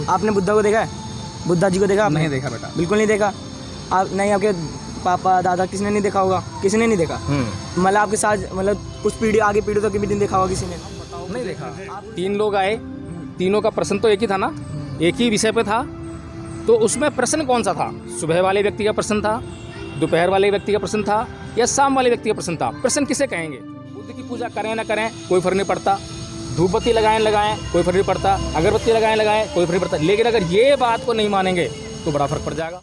आपने बुद्धा को देखा है? बुद्धा जी को देखा आपने? नहीं देखा बेटा। बिल्कुल नहीं देखा। आप नहीं, आपके पापा दादा किसी ने नहीं देखा होगा? किसी ने नहीं देखा। मतलब आपके साथ मतलब कुछ पीढ़ी आगे पीढ़ी तो कभी नहीं देखा होगा किसी ने? नहीं देखा। 3 लोग आए, तीनों का प्रश्न तो एक ही था ना, एक ही विषय पे था। तो उसमें प्रश्न कौन सा था? सुबह वाले व्यक्ति का प्रश्न था, दोपहर वाले व्यक्ति का प्रश्न था, या शाम वाले व्यक्ति का प्रश्न था? प्रश्न किसे कहेंगे? बुद्ध की पूजा करें ना करें कोई फर्क नहीं पड़ता, धूपबत्ती लगाएं कोई फर्क नहीं पड़ता, अगरबत्ती लगाएं कोई फर्क नहीं पड़ता, लेकिन अगर ये बात को नहीं मानेंगे तो बड़ा फर्क पड़ जाएगा।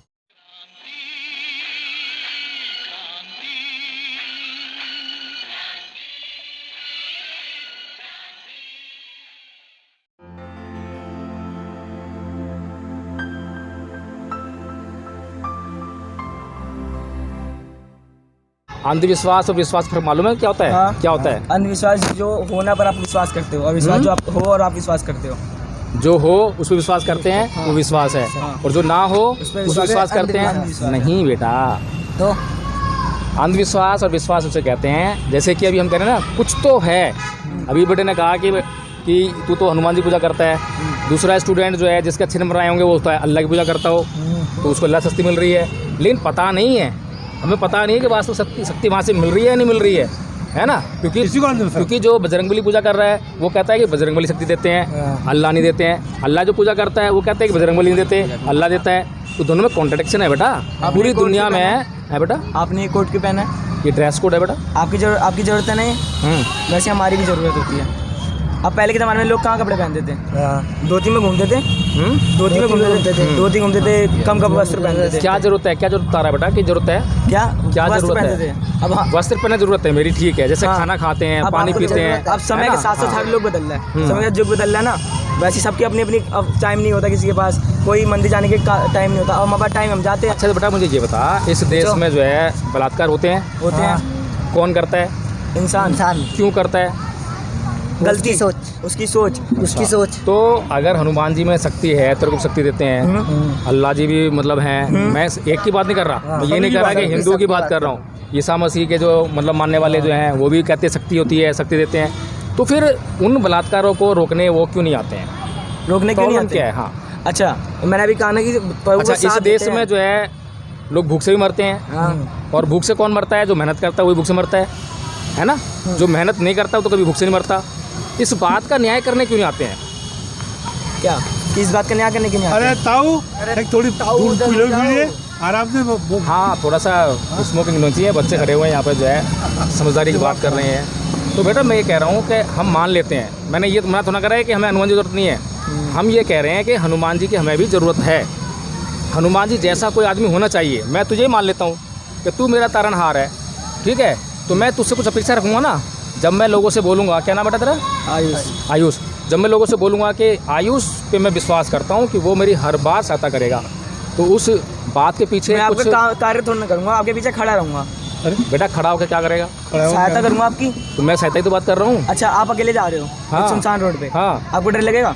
अंधविश्वास और विश्वास फर्क मालूम है क्या होता है? हाँ, क्या होता है? अंधविश्वास जो होना पर आप विश्वास करते हो, और विश्वास जो आप हो और आप विश्वास करते हो। जो हो उस पर विश्वास करते हैं, वो विश्वास है। और जो ना हो उस पर विश्वास करते हैं, नहीं बेटा। तो अंधविश्वास और विश्वास उसे कहते हैं, जैसे कि अभी हम कह रहे हैं ना, कुछ तो है। अभी बेटे ने कहा कि तू तो हनुमान जी पूजा करता है। दूसरा स्टूडेंट जो है जिसके अच्छे नंबर आए होंगे वो होता है अल्लाह की पूजा करता हो, तो उसको अल्लाह सस्ती मिल रही है। लेकिन पता नहीं है, हमें पता नहीं है कि वास्तव शक्ति वहाँ से मिल रही है या नहीं मिल रही है ना? क्योंकि जो बजरंगबली पूजा कर रहा है वो कहता है कि बजरंगबली शक्ति देते हैं, अल्लाह नहीं देते हैं। अल्लाह जो पूजा करता है वो कहता है कि बजरंगबली नहीं देते, अल्लाह देता है। तो दोनों में कॉन्ट्रडिक्शन है बेटा, पूरी दुनिया में है बेटा। आपने ये कोट क्यों पहना है? ये ड्रेस कोड है बेटा। आपकी ज़रूरत है नहीं, वैसे हमारी भी ज़रूरत होती है। अब पहले के ज़माने में लोग कहाँ कपड़े पहनते थे? धोती में घूमते थे, धोती में घूमते थे, कम वस्त्र पहनते थे। क्या जरूरत है? क्या जरूरत आ रहा है बेटा? क्या जरूरत है? क्या जरूरत है? अब वस्त्र पहनने जरूरत है मेरी, ठीक है। जैसे खाना खाते हैं, पानी पीते हैं। अब समय के साथ साथ हर लोग बदल रहा है, समय का युग बदल रहा है ना। वैसे सबकी अपनी अपनी अब टाइम नहीं होता, किसी के पास कोई मंदिर जाने के टाइम नहीं होता। अब हमारे पास टाइम, हम जाते हैं। अच्छा तो बेटा मुझे ये बता, इस देश में जो है बलात्कार होते हैं, कौन करता है? इंसान। क्यों करता है? गलती उसकी सोच। तो अगर हनुमान जी में शक्ति है, तेरे को शक्ति देते हैं, अल्लाह जी भी मतलब हैं, मैं एक की बात नहीं कर रहा, मैं ये नहीं कर रहा कि हिंदुओं की बात कर रहा हूँ। ईसा मसीह के जो मतलब मानने वाले जो हैं वो भी कहते हैं शक्ति होती है, शक्ति देते हैं। तो फिर उन बलात्कारों को रोकने वो क्यों नहीं आते हैं? रोकने क्यों नहीं आते? क्या है? हाँ अच्छा, मैंने अभी कहा ना कि अच्छा, इस देश में जो है लोग भूख से भी मरते हैं। और भूख से कौन मरता है? जो मेहनत करता है वही भूख से मरता है ना? जो मेहनत नहीं करता वो तो कभी भूख से नहीं मरता। इस बात का न्याय करने क्यों नहीं आते हैं? क्या किस बात का न्याय करने क्यों नहीं आते? अरे ताऊ थोड़ी आराम से। हाँ, थोड़ा सा स्मोकिंग नहीं चाहिए। बच्चे खड़े हुए हैं यहाँ पे जो है समझदारी की बात कर रहे हैं। तो बेटा मैं ये कह रहा हूँ कि हम मान लेते हैं, मैंने ये मना थोड़ा करा है कि हमें हनुमान जी की ज़रूरत नहीं है। हम ये कह रहे हैं कि हनुमान जी की हमें भी ज़रूरत है। हनुमान जी जैसा कोई आदमी होना चाहिए। मैं तुझे ही मान लेता हूँ कि तू मेरा तारनहार है, ठीक है? तो मैं तुझसे कुछ अपेक्षा रखूँगा ना। जब मैं लोगों से बोलूँगा, क्या नाम बेटा तेरा? आयुष। जब मैं लोगों से बोलूँगा कि आयुष पे मैं विश्वास करता हूँ कि वो मेरी हर बात सहायता करेगा, तो उस बात के पीछे मैं आपका कार्य थोड़ा ना करूँगा, आपके पीछे खड़ा रहूँगा। अरे बेटा खड़ा होकर क्या करेगा? सहायता करूँगा आपकी। तो मैं सहायता ही तो बात कर रहा हूँ। अच्छा, आप अकेले जा रहे हो? हाँ। सुनसान रोड पे? हाँ। आपको डर लगेगा?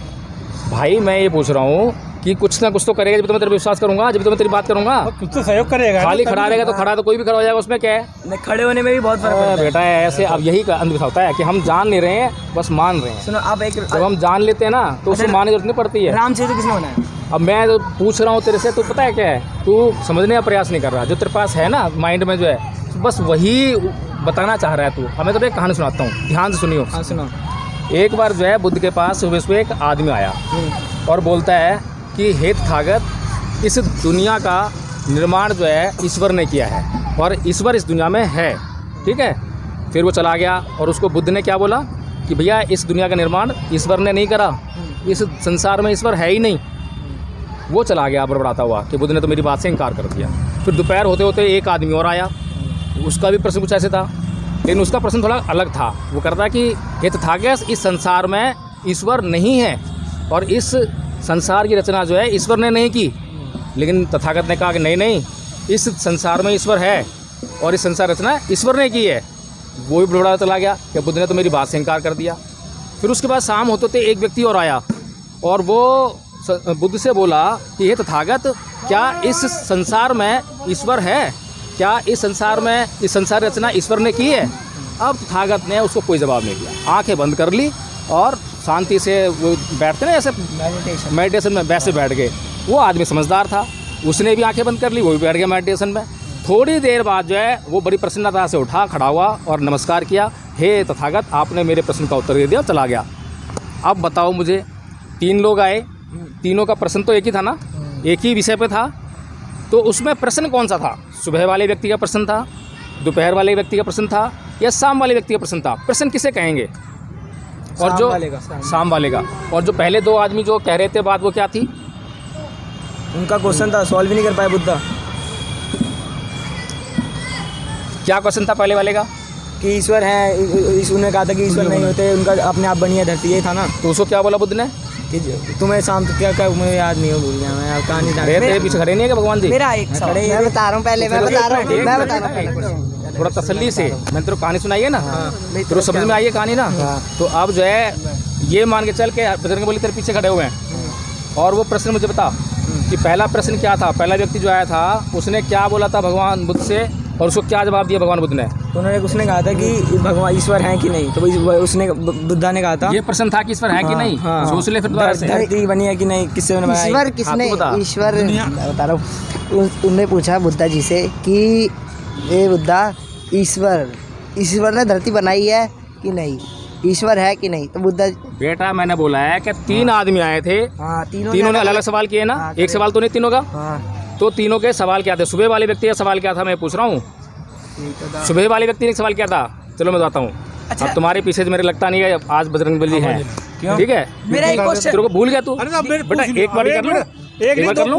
भाई मैं ये पूछ रहा हूँ कि कुछ ना कुछ तो करेगा जब तो मैं तेरे विश्वास करूंगा, जब तो मैं तेरी बात करूंगा। कुछ तो सहयोग करेगा। खाली खड़ा रहेगा तो खड़ा तो कोई भी खड़ा हो जाएगा, उसमें क्या है? नहीं, खड़े होने में भी बहुत फर्क पड़ता है बेटा। ऐसे अब यही अंधविश्वास होता है कि हम जान नहीं रहे हैं, बस मान रहे हैं। सुनो, आप एक जब हम जान लेते हैं ना तो उसको मानने की जरूरत नहीं पड़ती है। राम सेतु किसने बनाया? अब मैं तो पूछ रहा हूँ तेरे से, तो पता है क्या है? तू समझने का प्रयास नहीं कर रहा। जो तेरे पास है ना माइंड में जो है, बस वही बताना चाह रहा है तू। हमें तो एक कहानी सुनाता हूँ, ध्यान से सुनियो। हाँ सुनो। एक बार जो है बुद्ध के पास सुबह सुबह एक आदमी आया और बोलता है कि हे तथागत, इस दुनिया का निर्माण जो है ईश्वर ने किया है और ईश्वर इस दुनिया में है, ठीक है? फिर वो चला गया और उसको बुद्ध ने क्या बोला कि भैया इस दुनिया का निर्माण ईश्वर ने नहीं करा, इस संसार में ईश्वर है ही नहीं। वो चला गया बड़बड़ाता हुआ कि बुद्ध ने तो मेरी बात से इनकार कर दिया। फिर दोपहर होते होते एक आदमी और आया, उसका भी प्रश्न कुछ ऐसे था, लेकिन उसका प्रश्न थोड़ा अलग था। वो करता कि हे तथागत, इस संसार में ईश्वर नहीं है और इस संसार की रचना जो है ईश्वर ने नहीं की। लेकिन तथागत ने कहा कि नहीं नहीं, इस संसार में ईश्वर है और इस संसार रचना ईश्वर ने की है। वो भी बड़बड़ा चला गया कि बुद्ध ने तो मेरी बात से इनकार कर दिया। फिर उसके बाद शाम होते होते एक व्यक्ति और आया और वो बुद्ध से बोला कि हे तथागत, क्या इस संसार में ईश्वर है? क्या इस संसार में इस संसार रचना ईश्वर ने की है? अब तथागत ने उसको कोई जवाब नहीं दिया, आंखें बंद कर ली और शांति से वो बैठते ना ऐसे मेडिटेशन में, वैसे बैठ गए। वो आदमी समझदार था, उसने भी आंखें बंद कर ली, वो भी बैठ गया मेडिटेशन में। थोड़ी देर बाद जो है वो बड़ी प्रसन्नता से उठा, खड़ा हुआ और नमस्कार किया, हे तथागत आपने मेरे प्रश्न का उत्तर दे दिया, चला गया। अब बताओ मुझे, 3 लोग आए, तीनों का प्रश्न तो एक ही था ना, एक ही विषय पे था, तो उसमें प्रश्न कौन सा था? सुबह वाले व्यक्ति का प्रश्न था, दोपहर वाले व्यक्ति का प्रश्न था, या शाम वाले व्यक्ति का प्रश्न था? प्रश्न किसे कहेंगे? और जो शाम वाले का। और जो पहले 2 आदमी जो कह रहे थे बात, वो क्या थी? उनका क्वेश्चन था, सॉल्व ही नहीं कर पाए बुद्धा। क्या क्वेश्चन था पहले वाले का? कि ईश्वर है, ईश्वर ने कहा था कि ईश्वर नहीं होते, उनका अपने आप बनी है धरती, ये था ना। तो उसको क्या बोला बुद्ध ने? कि तुम्हें शाम तक क्या मुझे याद नहीं हो, भूल गया मैं, अब कहानी तेरे पीछे खड़े नहीं है क्या भगवान जी? मेरा एक खड़े, मैं बता रहा हूँ पहले, मैं बता रहा हूँ थोड़ा तसल्ली से। मैंने तेरे को कहानी सुनाई है ना, तेरे समझ में आई है कहानी ना। तो अब जो है ये मान के चल के बजरंगबली तेरे पीछे खड़े हुए हैं। और वो प्रश्न मुझे बता कि पहला प्रश्न क्या था? पहला व्यक्ति जो आया था उसने क्या बोला था भगवान बुद्ध से, और उसको क्या जवाब दिया भगवान बुद्ध ने? उसने कहा था कि भगवान ईश्वर है कि नहीं, तो उसने बुद्धा ने कहा था ये प्रश्न था कि ईश्वर है कि नहीं। सोच ले फिर दोबारा से, धरती बनी है कि नहीं, किससे बनाया? ईश्वर किसने? ईश्वर बता रहा हूँ। उनने पूछा बुद्धा जी से कि ये बुद्धा, ईश्वर ने धरती बनाई है कि नहीं, ईश्वर है कि नहीं? तो बुद्धा, बेटा मैंने बोला है कि 3 आदमी आए थे, तीनों ने अलग अलग सवाल किए ना, एक सवाल तो नहीं तीनों का। तो तीनों के सवाल क्या थे? सुबह वाले व्यक्ति का सवाल क्या था मैं पूछ रहा हूँ। सुबह वाले व्यक्ति ने सवाल क्या था? चलो मैं बताता हूँ। अब तुम्हारे पीछे मेरे लगता नहीं है आज बजरंगबली है, ठीक है? मेरा एक क्वेश्चन, तेरे को भूल गया तू बेटा, एक बार कर लो, एक बार कर लो,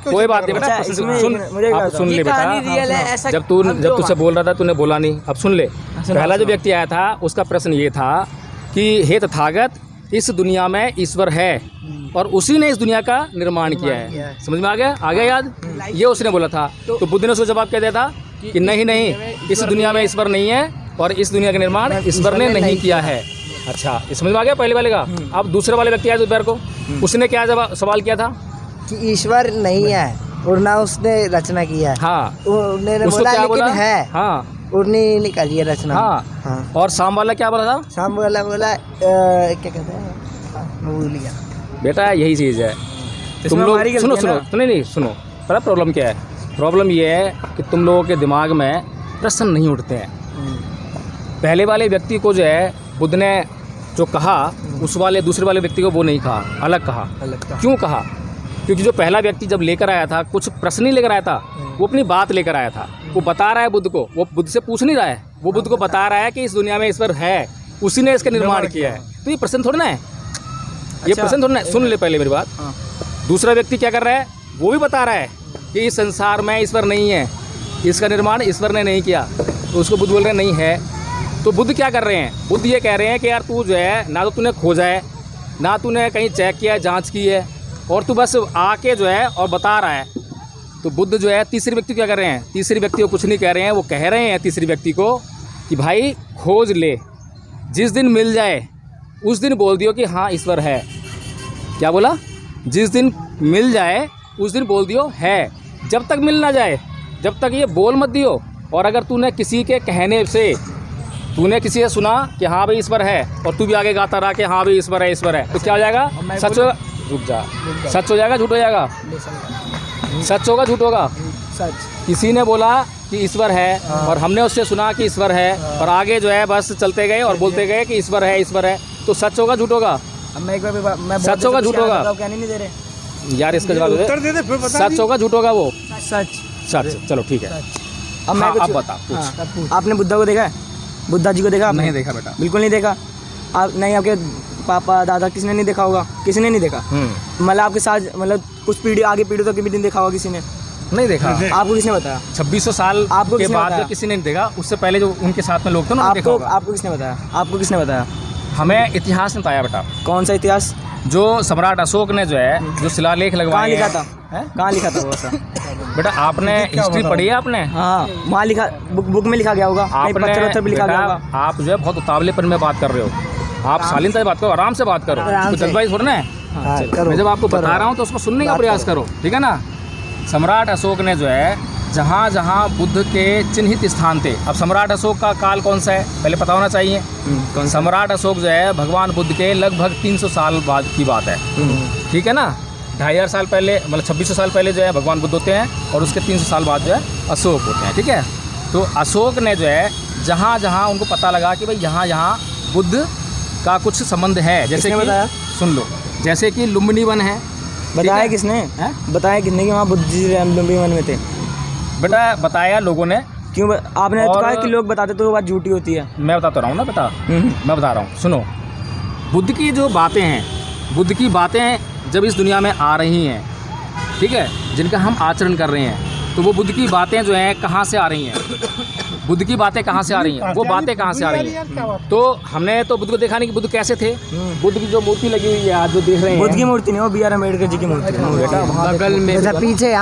कोई बात नहीं बेटा। सुन, अब सुन ले बेटा, जब तुझसे बोल रहा था तूने बोला नहीं, अब सुन ले। पहला जो व्यक्ति आया था उसका प्रश्न ये था कि हे तथागत, इस दुनिया में ईश्वर है और उसी ने इस दुनिया का निर्माण किया है। समझ में आ गया याद? ये उसने बोला था। तो बुद्ध ने उसको जवाब क्या दिया था कि नहीं, इस दुनिया में ईश्वर नहीं है और इस दुनिया का निर्माण ईश्वर ने नहीं किया है। अच्छा, समझ में आ गया पहले वाले का। अब दूसरे वाले व्यक्ति आए दोपहर को, उसने क्या सवाल किया था? कि ईश्वर नहीं है और ना उसने रचना किया है। हाँ, उन्होंने बोला लेकिन है। हाँ, उन्होंने नहीं करी है रचना। हाँ। और शाम वाला क्या बोला था? शाम वाला बोला क्या कहते हैं, मैं भूल गया बेटा। यही चीज़ है, तुम लोग सुनो। पता प्रॉब्लम क्या है? प्रॉब्लम ये है कि तुम लोगों के दिमाग में प्रश्न नहीं उठते हैं। पहले वाले व्यक्ति को जो है बुद्ध ने जो कहा, उस वाले दूसरे वाले व्यक्ति को वो नहीं कहा, अलग कहा। क्यों कहा? क्योंकि जो पहला व्यक्ति जब लेकर आया था कुछ प्रश्न नहीं लेकर आया था, वो अपनी बात लेकर आया था। वो बता रहा है बुद्ध को, वो बुद्ध से पूछ नहीं रहा है, वो बुद्ध को बता रहा है कि इस दुनिया में ईश्वर है, उसी ने इसका निर्माण किया है। तो ये प्रश्न थोड़ा ना है, ये प्रश्न थोड़ा ना है। सुन ले पहले मेरी बात। दूसरा व्यक्ति क्या कर रहा है? वो भी बता रहा है कि इस संसार में ईश्वर नहीं है, इसका निर्माण ईश्वर ने नहीं किया। तो उसको बुद्ध बोल रहे नहीं है। तो बुद्ध क्या कर रहे हैं? बुद्ध ये कह रहे हैं कि यार तू जो है ना तो तूने खोजा है, ना तूने कहीं चेक किया है, जांच की है, और तू बस आके जो है और बता रहा है। तो बुद्ध जो है तीसरे व्यक्ति को क्या कर रहे हैं? तीसरे व्यक्ति को कुछ नहीं कह रहे हैं, वो कह रहे हैं तीसरे व्यक्ति को कि भाई खोज ले, जिस दिन मिल जाए उस दिन बोल दियो कि हाँ ईश्वर है। क्या बोला? जिस दिन मिल जाए उस दिन बोल दियो है, जब तक मिल ना जाए जब तक ये बोल मत दियो। और अगर तूने किसी के कहने से, तूने किसी से सुना कि हाँ भाई ईश्वर है, और तू भी आगे गाता रहा कि हाँ भाई ईश्वर है, तो क्या हो जाएगा? सच होगा, रुक जा, सच हो जाएगा, झूठ हो जाएगा? सच होगा, झूठ होगा? सच। किसी ने बोला कि ईश्वर है और हमने उससे सुना कि ईश्वर है, और आगे जो है बस चलते गए और बोलते गए कि ईश्वर है, तो सच होगा, झूठ होगा? अब मैं एक बार मैं सच होगा, झूठ होगा? कहने नहीं दे रहे यार, इसका जवाब दे। सच होगा, झूठ होगा? वो सच। चलो ठीक है। अब मैं आप बता। आपने बुद्धा को देखा है? बुद्धा जी को देखा? नहीं देखा बेटा, बिल्कुल नहीं देखा। आप नहीं, आपके पापा दादा किसने नहीं देखा होगा? किसी ने नहीं देखा। मतलब आपके साथ, मतलब कुछ पीढ़ी आगे पीढ़ी तक भी नहीं देखा होगा किसी ने? नहीं देखा। आपको किसने बताया? 2600 साल आपको के बाद जो किसी ने नहीं देखा, उससे पहले जो उनके साथ में लोग थे ना, आपको किसने बताया? आपको किसने बताया? हमें इतिहास ने बताया बेटा। कौन सा इतिहास? जो सम्राट अशोक ने जो है जो शिलालेख लगवाए। कहाँ लिखा था? कहाँ लिखा था वो ऐसा? बेटा आपने हिस्ट्री पढ़ी है आपने? हाँ, वहाँ लिखा, बुक में लिखा गया होगा, आपने पत्थर भी लिखा गया होगा। आप जो है बहुत उतावलेपन में बात कर रहे हो। आप शालीनता से बात करो, आराम से बात करो, जल्दबाजी थोड़ा ना है। मैं जब आपको बता रहा हूँ तो उसको सुनने का प्रयास करो, ठीक है ना? सम्राट अशोक ने जो है जहाँ जहाँ बुद्ध के चिन्हित स्थान थे। अब सम्राट अशोक का काल कौन सा है, पहले पता होना चाहिए। कौन सा? सम्राट अशोक जो है भगवान बुद्ध के लगभग 300 साल बाद की बात है, ठीक है ना। 2500 साल पहले, मतलब 2600 साल पहले जो है भगवान बुद्ध होते हैं, और उसके 300 साल बाद जो है अशोक होते हैं, ठीक है। तो अशोक ने जो है जहाँ जहाँ उनको पता लगा कि भाई यहाँ यहाँ बुद्ध का कुछ संबंध है, जैसे कि बताया? सुन लो, जैसे कि लुम्बिनी वन है। बताया किसने? बताया किसने कि वहाँ बुद्ध जी लुम्बिनी वन में थे? बेटा बताया लोगों ने। क्यों आपने तो कहा कि लोग बताते तो वो बात झूठी होती है। मैं बताता रहा हूँ ना बेटा, मैं बता रहा हूँ, सुनो। बुद्ध की जो बातें हैं, बुद्ध की बातें जब इस दुनिया में आ रही हैं, ठीक है, जिनका हम आचरण कर रहे हैं, तो वो बुद्ध की बातें जो हैं कहाँ से आ रही हैं? बुद्ध की बातें कहाँ से आ रही हैं? वो बातें कहाँ से आ रही हैं? तो हमने तो बुद्ध को देखा नहीं कि बुद्ध कैसे थे। बुद्ध की जो मूर्ति लगी हुई है आज जो देख रहे हैं, बुद्ध की मूर्ति नहीं, वो बी आर अम्बेडकर जी की मूर्ति है बेटा, बगल में अच्छा पीछे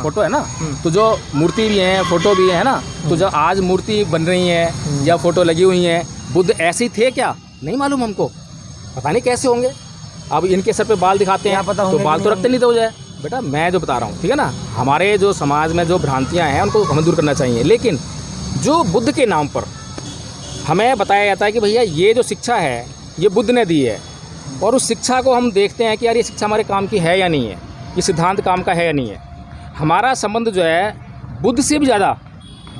फोटो है ना। तो जो मूर्ति भी है, फोटो भी है ना, तो जो आज मूर्ति बन रही है या फोटो लगी हुई है, बुद्ध ऐसे ही थे क्या? नहीं मालूम हमको, पता नहीं कैसे होंगे। अब इनके सर पे बाल दिखाते हैं तो बाल तो रखते नहीं तो हो जाए। बेटा मैं जो बता रहा हूँ, ठीक है ना, हमारे जो समाज में जो भ्रांतियाँ हैं उनको हमें दूर करना चाहिए। लेकिन जो बुद्ध के नाम पर हमें बताया जाता है कि भैया ये जो शिक्षा है ये बुद्ध ने दी है, और उस शिक्षा को हम देखते हैं कि यार ये शिक्षा हमारे काम की है या नहीं है, ये सिद्धांत काम का है या नहीं है। हमारा संबंध जो है बुद्ध से भी ज़्यादा,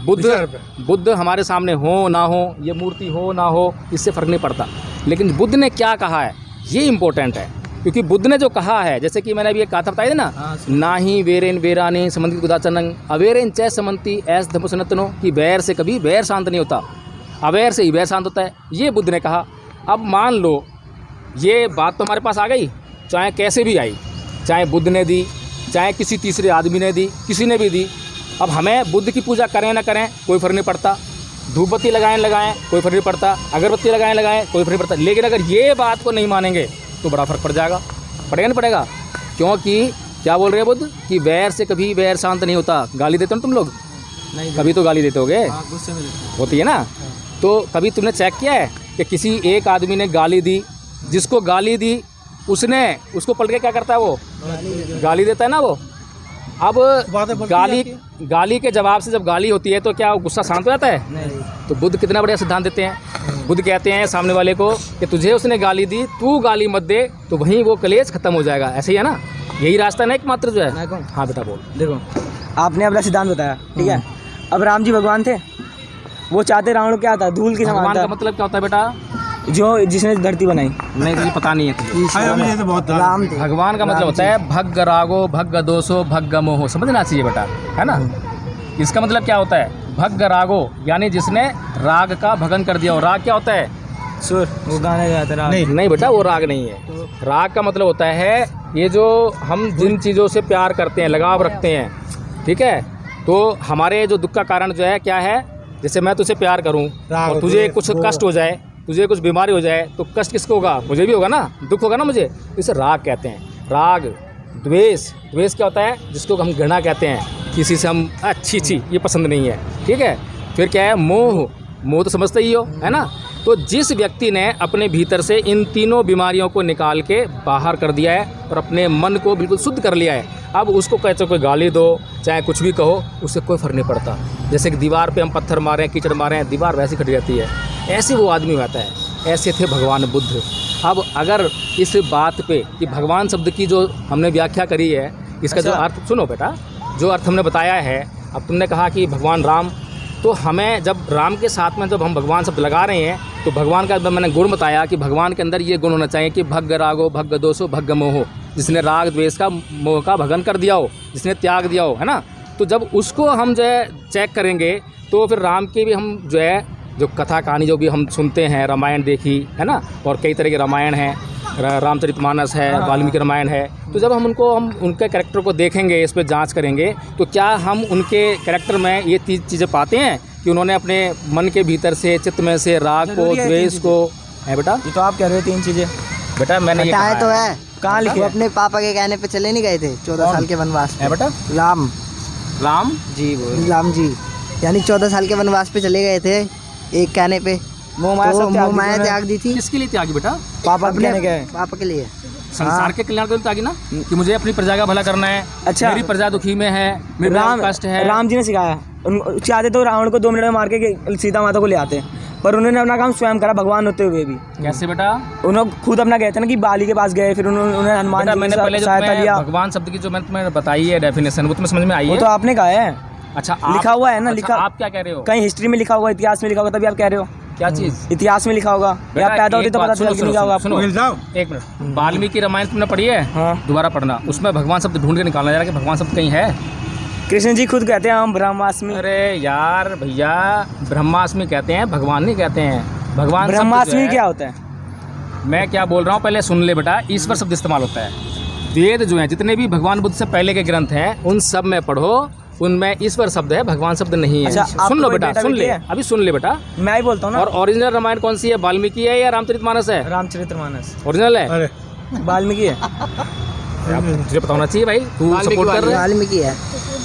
बुद्ध हमारे सामने हो ना हो, ये मूर्ति हो ना हो, इससे फ़र्क नहीं पड़ता, लेकिन बुद्ध ने क्या कहा है ये इम्पोर्टेंट है। क्योंकि बुद्ध ने जो कहा है, जैसे कि मैंने अभी एक कहा बताया ना, ना ही वेरेन वेरानी समंति गुदाचनंग अवेरेन चय समंति ऐस धमुसनतनो, कि वैर से कभी वैर शांत नहीं होता, अवैर से ही वैर शांत होता है, ये बुद्ध ने कहा। अब मान लो ये बात तो हमारे पास आ गई, चाहे कैसे भी आई, चाहे बुद्ध ने दी, चाहे किसी तीसरे आदमी ने दी, किसी ने भी दी। अब हमें बुद्ध की पूजा करें ना करें कोई फ़र्क नहीं पड़ता, धूपबत्ती लगाएं कोई फ़र्क नहीं पड़ता, अगरबत्ती लगाएं कोई फ़र्क नहीं पड़ता। लेकिन अगर ये बात को नहीं मानेंगे तो बड़ा फ़र्क पड़ जाएगा, पड़ेगा नहीं पड़ेगा। क्योंकि क्या बोल रहे हैं बुद्ध कि वैर से कभी वैर शांत नहीं होता। गाली देते हो तुम लोग? नहीं, कभी तो गाली देते होगे, होती है ना। तो कभी तुमने चेक किया है कि किसी एक आदमी ने गाली दी, जिसको गाली दी उसने उसको पलट के क्या करता है, वो गाली देता है ना वो। अब गाली के जवाब से जब गाली होती है तो क्या गुस्सा शांत हो जाता है? नहीं। तो बुद्ध कितना बढ़िया सिद्धांत देते हैं। बुद्ध कहते हैं सामने वाले को कि तुझे उसने गाली दी, तू गाली मत दे, तो वहीं वो कलेश खत्म हो जाएगा। ऐसे ही है ना, यही रास्ता ना एकमात्र जो है। हाँ बेटा बोल। देखो आपने अपना सिद्धांत बताया, ठीक है। अब राम जी भगवान थे, वो चाहते रावण क्या था, धूल की समान भगवान था। का मतलब क्या होता है बेटा? जो जिसने धरती बनाई। नहीं तुझे पता नहीं है। तो बहुत राम थे। भगवान का मतलब होता है भग्ग रागो भग्ग दोषो भग्ग मोहो, समझना चाहिए बेटा, है ना। इसका मतलब क्या होता है? भग्ग रागो यानी जिसने राग का भगन कर दिया हो। राग क्या होता है? सुर, वो गाने गाता राग। नहीं बेटा, वो राग नहीं है। राग का मतलब होता है ये जो हम जिन चीज़ों से प्यार करते हैं, लगाव रखते हैं, ठीक है। तो हमारे जो दुख का कारण जो है क्या है? जैसे मैं तुझसे प्यार करूं और तुझे कुछ कष्ट हो जाए, तुझे कुछ बीमारी हो जाए, तो कष्ट किसको होगा? मुझे भी होगा ना, दुख होगा ना मुझे। इसे राग कहते हैं। राग। द्वेष, द्वेष क्या होता है? जिसको हम घृणा कहते हैं, किसी से हम अच्छी ये पसंद नहीं है, ठीक है। फिर क्या है? मोह। मोह तो समझते ही हो, है ना। तो जिस व्यक्ति ने अपने भीतर से इन तीनों बीमारियों को निकाल के बाहर कर दिया है और अपने मन को बिल्कुल शुद्ध कर लिया है, अब उसको कहते कोई गाली दो चाहे कुछ भी कहो, उससे कोई फ़र्क नहीं पड़ता। जैसे कि दीवार पे हम पत्थर मारें, कीचड़ मारें, दीवार वैसी खड़ी रहती है, ऐसे वो आदमी होता है। ऐसे थे भगवान बुद्ध। अब अगर इस बात पे कि भगवान शब्द की जो हमने व्याख्या करी है, इसका जो अर्थ सुनो बेटा, जो अर्थ हमने बताया है। अब तुमने कहा कि भगवान राम, तो हमें जब राम के साथ में जब हम भगवान शब्द लगा रहे हैं, तो भगवान का मैंने गुण बताया कि भगवान के अंदर ये गुण होना चाहिए कि भग्ग रागो भग्ग दोषो भग्ग मोहो, जिसने राग द्वेष का मोह का भगन कर दिया हो, जिसने त्याग दिया हो, है ना। तो जब उसको हम जो है चेक करेंगे, तो फिर राम की भी हम जो है जो कथा कहानी जो भी हम सुनते हैं, रामायण देखी है ना, और कई तरह के रामायण हैं, रामचरितमानस है, वाल्मीकि रामायण है। तो जब हम उनके कैरेक्टर को देखेंगे, इस पर जांच करेंगे, तो क्या हम उनके कैरेक्टर में ये चीज़ें पाते हैं कि उन्होंने अपने मन के भीतर से, चित्त में से राग को, द्वेष को, है बेटा। ये तो आप कह रहे हो 3 चीज़ें बेटा, मैंने ये कहा तो है। कहाँ लिखे? वो अपने पापा के कहने पे चले नहीं गए थे 14 साल के वनवास है बेटा। राम जी यानी 14 साल के वनवास पे चले गए थे एक कहने पे। मोह माया तो सब त्याग मोह दी माया उन्होंने। त्याग दी थी किसके लिए त्यागी बेटा? पापा अपने कहने गए। पापा के लिए। संसार के कल्याण के लिए त्यागी ना, कि मुझे अपनी प्रजा का भला करना है। अच्छा। मेरी प्रजा दुखी में है, मेरे राम कष्ट है। राम जी ने सिखाया, चाहते तो रावण को 2 मिनट में मार के सीता माता को ले आते, पर उन्होंने अपना काम स्वयं करा, भगवान होते हुए भी। कैसे बेटा? उन्होंने खुद अपना गए थे ना कि बाली के पास गए, फिर उन्होंने हनुमान बेटा जी मैंने पहले की जो सहायता तुम्हें लिया। भगवान शब्द की जो मैंने तुम्हें बताई है डेफिनेशन, वो तुम्हें समझ में आई वो है? तो आपने कहा है, अच्छा लिखा हुआ है ना, अच्छा, लिखा। आप क्या कह रहे हो? कहीं हिस्ट्री में लिखा होगा, इतिहास में लिखा होगा, तभी आप कह रहे हो। क्या चीज? इतिहास में लिखा होगा, या बेटा, पैदा होती एक तो बात पता सुनो, चल नहीं होगा सुनो, आपको। वकील साहब, एक मिनट, वाल्मीकि रामायण तुमने पढ़ी है? हाँ। दोबारा पढ़ना, उसमें भगवान शब्द ढूंढ के निकालना जा रहा है कि भगवान शब्द कहीं है। कृष्ण जी खुद कहते हैं हम ब्रह्मास्मि। अरे यार भैया, ब्रह्मास्मि कहते हैं, भगवान नहीं कहते हैं। भगवान शब्द जो ब्रह्मास्मि है- क्या होता है? मैं क्या बोल रहा हूँ पहले सुन ले बेटा। ईश्वर शब्द इस्तेमाल होता है। वेद जो है, जितने भी भगवान बुद्ध से पहले के ग्रंथ हैं, उन सब में पढ़ो, उनमें ईश्वर शब्द है, भगवान शब्द नहीं है। अच्छा, सुन आपको लो कोई बेटा, डेटा सुन भी ले, है? अभी सुन ले बेटा। मैं ही बोलता हूँ ना। और ओरिजिनल रामायण कौन सी है? वाल्मीकि है या रामचरितमानस है? रामचरितमानस अरे ओरिजिनल है? वाल्मीकि है। अब तुझे पता होना चाहिए भाई, तू सपोर्ट कर रहा है। वाल्मीकि है।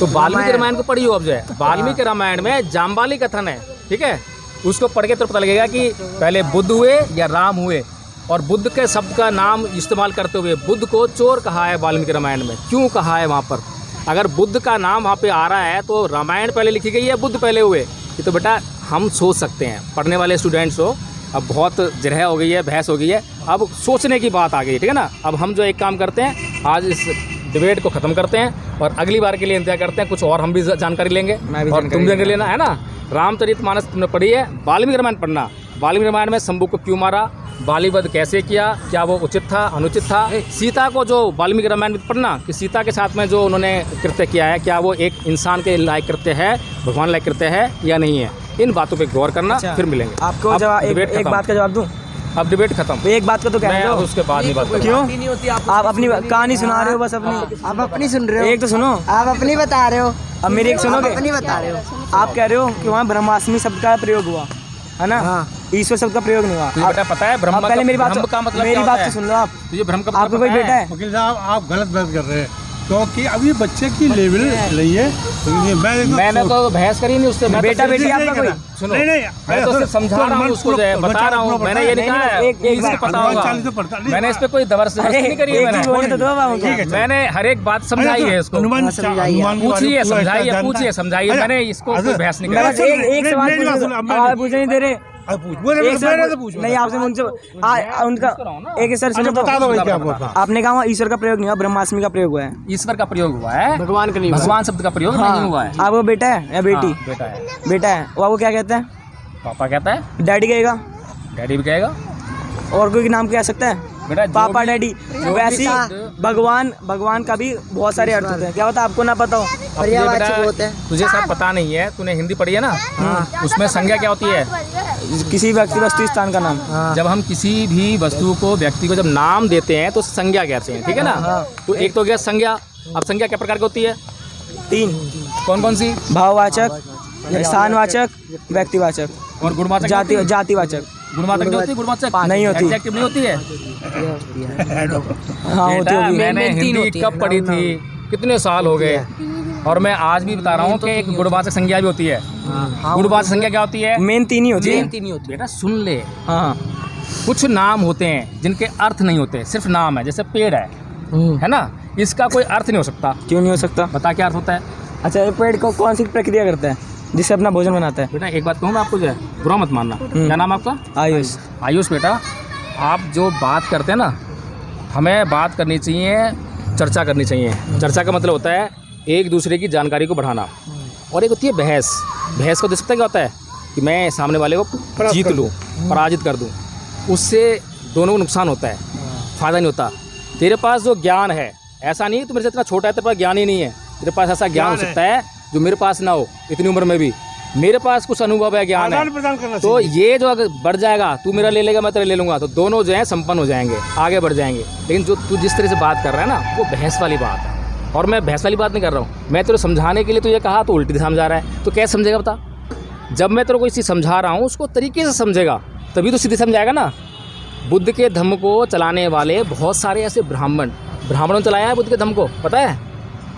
तो वाल्मीकि रामायण को पढ़ियो अब जो है। वाल्मीकि रामायण में जाम्बाली कथन है, ठीक है? उसको पढ़ के तो पता लगेगा कि पहले बुद्ध हुए या राम हुए। और बुद्ध के शब्द का नाम इस्तेमाल करते हुए बुद्ध को चोर कहा है वाल्मीकि रामायण में। क्यों कहा है वहाँ पर? अगर बुद्ध का नाम वहाँ पे आ रहा है तो रामायण पहले लिखी गई है, बुद्ध पहले हुए। ये तो बेटा हम सोच सकते हैं, पढ़ने वाले स्टूडेंट्स हो। अब बहुत जरह हो गई है, बहस हो गई है, अब सोचने की बात आ गई है, ठीक है ना? अब हम जो एक काम करते हैं, आज इस डिबेट को ख़त्म करते हैं और अगली बार के लिए इंतजार करते हैं, कुछ और हम भी जानकारी लेंगे मैं भी और जानकारी तुम भी लेना है ना। रामचरितमानस तुमने पढ़ी है, वाल्मीकि रामायण पढ़ना। वाल्मीकि रामायण में शंभू को क्यों मारा, बालीवध कैसे किया, क्या वो उचित था, अनुचित था। सीता को जो वाल्मीकि रामायण में पढ़ना कि सीता के साथ में जो उन्होंने कृत्य किया है, क्या वो एक इंसान के लायक कृत्य है, भगवान लायक कृत्य है या नहीं है। इन बातों पे गौर करना, अच्छा, फिर मिलेंगे। आपको अब जवाब डिबेट एक खत्म। बात का जवाब दूं? अब डिबेट खत्म। एक बात का तो कह मैं रहे अब हो। उसके बाद नहीं बात करूंगा। क्यों? आप अपनी कहानी सुना रहे हो बस अपनी। आप अपनी सुन रहे हो? एक तो सुनो, आप अपनी बता रहे हो? अब मेरी एक आप सुनोगे? अपनी बता रहे हो? आप कह रहे हो कि वहाँ ब्रह्मास्मि शब्द का प्रयोग हुआ है ना, हाँ। ईश्वर शब्द का प्रयोग नहीं हुआ। तुझे बेटा पता है ब्रह्म आप पहले मेरी बात ब्रह्म का मतलब मेरी क्या बात होता तो है? सुन लो आप। तुझे भ्रम का आपको कोई पता बेटा है? वकील साहब, आप गलत बहस कर रहे हैं, क्योंकि अभी बच्चे की लेवल नहीं है। मैंने तो बहस करी नहीं उससे। मैं तो बेटा सिर्फ- बेटी आपका कोई? सुनो, नहीं, नहीं, मैं तो सिर्फ समझा रहा हूँ उसको, जो है बता रहा हूँ। मैंने ये नहीं कहा है एक- एक इसको बात- पता हनुमान होगा। चालीसा पढ़ता नहीं। मैंने इस पे कोई जबरदस्ती नहीं करी है। एक मैंने चीज बोलने तो दो बाबू ठीक है, को। मैंने हर एक बात समझाई है इसको। हनुमान समझाइए। हनुमान के बारे में पूछिए, पूरा समझाइए, जानता है। पूछिए, समझाइए। अच्छा, मैंने इसको कोई बहस नहीं मैं करी। बस एक सवाल मेरी बात पूछ सुनो, अब रहा हूँ, आप पूछने नहीं दे रहे। अब पूछ, बोले एक मैंने सवाल तो पूछ नहीं आपसे उनसे उनका एक सर अच्छा सुनो बता दो भाई क्या बोल तो। रहा। आपने कहा वहाँ ईश्वर का प्रयोग नहीं हुआ, ब्रह्मास्मि का प्रयोग हुआ है। ईश्वर का प्रयोग हुआ है, भगवान का नहीं हुआ। भगवान शब्द का प्रयोग नहीं हुआ है। आपको बेटा है या बेटी? हाँ, बेटा है। बेटा है, वो क्या कहते हैं? पापा कहता है, डैडी कहेगा, डैडी भी कहेगा। और कोई नाम कह सकता है? बेटा जो पापा भी- डैडी। जो वैसे भी ही शब्द- भगवान का भी बहुत सारे अर्थ होते हैं, क्या होता है आपको ना पता हो? अब तुझे पर्यायवाची बेटा- होते हैं। तुझे सब पता नहीं है, तूने हिंदी पढ़ी है ना? उसमें संज्ञा क्या होती है? किसी व्यक्ति वस्तु स्थान का नाम। जब हम किसी भी वस्तु को, व्यक्ति को जब नाम देते हैं तो संज्ञा कहते हैं, ठीक है ना? तो एक तो गया संज्ञा। अब संज्ञा क्या प्रकार की होती है? 3 कौन कौन सी? भाववाचक, स्थानवाचक, व्यक्तिवाचक, और गुणवाचक? जातिवाचक। गुणवाचक नहीं होती? गुणवाचक नहीं होती। एडजेक्टिव नहीं होती है? हाँ होती बेटा, होगी। मैंने हिंदी कब पढ़ी थी, कितने साल हो गए, और मैं आज भी बता रहा हूँ कि एक गुणवाचक संज्ञा भी होती है। गुणवाचक संज्ञा क्या होती है? मेन 3 ही होती है। बेटा सुन ले, हाँ कुछ नाम होते हैं जिनके अर्थ नहीं होते, सिर्फ नाम है। जैसे पेड़ है ना? इसका कोई अर्थ नहीं हो सकता। क्यों नहीं हो सकता? बता क्या अर्थ होता है? अच्छा, ये पेड़ को कौन सी प्रक्रिया करता है जिससे अपना भोजन बनाता है? बेटा एक बात कहूँ मैं आपको, जो है बुरा मत मानना। क्या नाम आपका? आयुष। आयुष। बेटा आप जो बात करते हैं ना, हमें बात करनी चाहिए, चर्चा करनी चाहिए। चर्चा का मतलब होता है एक दूसरे की जानकारी को बढ़ाना, और एक होती है बहस। बहस का उद्देश्य क्या होता है कि मैं सामने वाले को जीत लूँ, पराजित कर दूँ। उससे दोनों को नुकसान होता है, फ़ायदा नहीं होता। तेरे पास जो ज्ञान है, ऐसा नहीं है तू मेरे से इतना छोटा है, तेरे पास ज्ञान ही नहीं है। तेरे पास ऐसा ज्ञान हो सकता है जो मेरे पास ना हो, इतनी उम्र में भी। मेरे पास कुछ अनुभव है, ज्ञान आदान है, प्रदान करना तो चाहिए। ये जो अगर बढ़ जाएगा, तू मेरा ले लेगा, मैं तेरा ले लूँगा, तो दोनों जो है संपन्न हो जाएंगे, आगे बढ़ जाएंगे। लेकिन जो तू जिस तरह से बात कर रहा है ना, वो बहस वाली बात है। और मैं बहस वाली बात नहीं कर रहा हूँ, मैं तेरे समझाने के लिए तुझे कहा तो उल्टी दिशा में जा रहा है। तो कैसे समझेगा बता? जब मैं तेरे को इसी समझा रहा हूँ, उसको तरीके से समझेगा, तभी तो सीधे समझाएगा ना। बुद्ध के धम्म को चलाने वाले बहुत सारे ऐसे ब्राह्मणों ने चलाया है बुद्ध के धम्म को, पता है?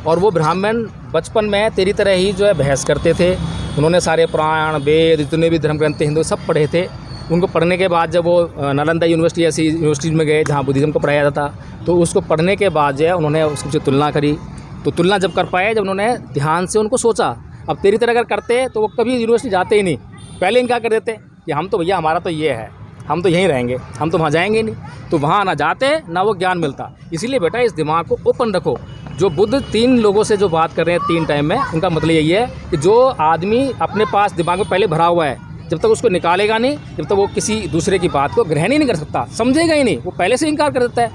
और वो ब्राह्मण बचपन में तेरी तरह ही जो है बहस करते थे। उन्होंने सारे पुराण, वेद, जितने भी धर्म ग्रंथ हिंदू सब पढ़े थे, उनको पढ़ने के बाद जब वो नालंदा यूनिवर्सिटी ऐसी यूनिवर्सिटी में गए जहाँ बुद्धिज़्म को पढ़ाया जाता, तो उसको पढ़ने के बाद जो है उन्होंने उसकी तुलना करी। तो तुलना जब कर पाए, जब उन्होंने ध्यान से उनको सोचा, अब तेरी तरह अगर करते तो वो कभी यूनिवर्सिटी जाते ही नहीं, पहले इनकार कर देते कि हम तो भैया हमारा तो ये है, हम तो यहीं रहेंगे, हम तो वहाँ जाएंगे नहीं। तो वहाँ ना जाते ना वो ज्ञान मिलता। इसीलिए बेटा इस दिमाग को ओपन रखो। जो बुद्ध 3 लोगों से जो बात कर रहे हैं 3 टाइम में, उनका मतलब यही है कि जो आदमी अपने पास दिमाग में पहले भरा हुआ है, जब तक उसको निकालेगा नहीं, जब तक वो किसी दूसरे की बात को ग्रहण ही नहीं कर सकता, समझेगा ही नहीं, वो पहले से इनकार कर देता है।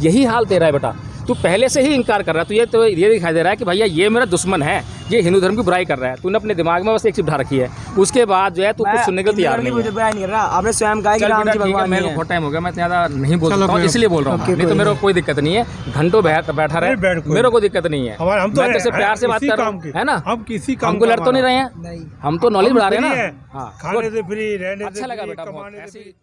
यही हाल तेरा है बेटा, तू पहले से ही इनकार कर रहा है। तो ये दिखाई दे रहा है कि भैया ये मेरा दुश्मन है, ये हिंदू धर्म की बुराई कर रहा है। तूने अपने दिमाग में बस एक चीज ढा रखी है, उसके बाद जो है तू कुछ सुनने को तैयार नहीं है। बुराई नहीं कर रहा, आपने स्वयं कहा कि राम जी भगवान मेरे को बहुत टाइम हो गया, मैं ज़्यादा नहीं बोल सकता हूँ, इसलिए बोल रहा हूँ। नहीं तो मेरे को कोई दिक्कत नहीं है, घंटों बैठा रहे, मेरे को दिक्कत नहीं है। मैं तेरे प्यार से बात कर रहा हूँ, है ना। हम किसी काम हमको लड़ तो नहीं रहे हैं, हम तो नॉलेज बढ़ा रहे हैं ना। खाने से फ्री, रहने से अच्छा लगा बेटा, कमाने से फ्री।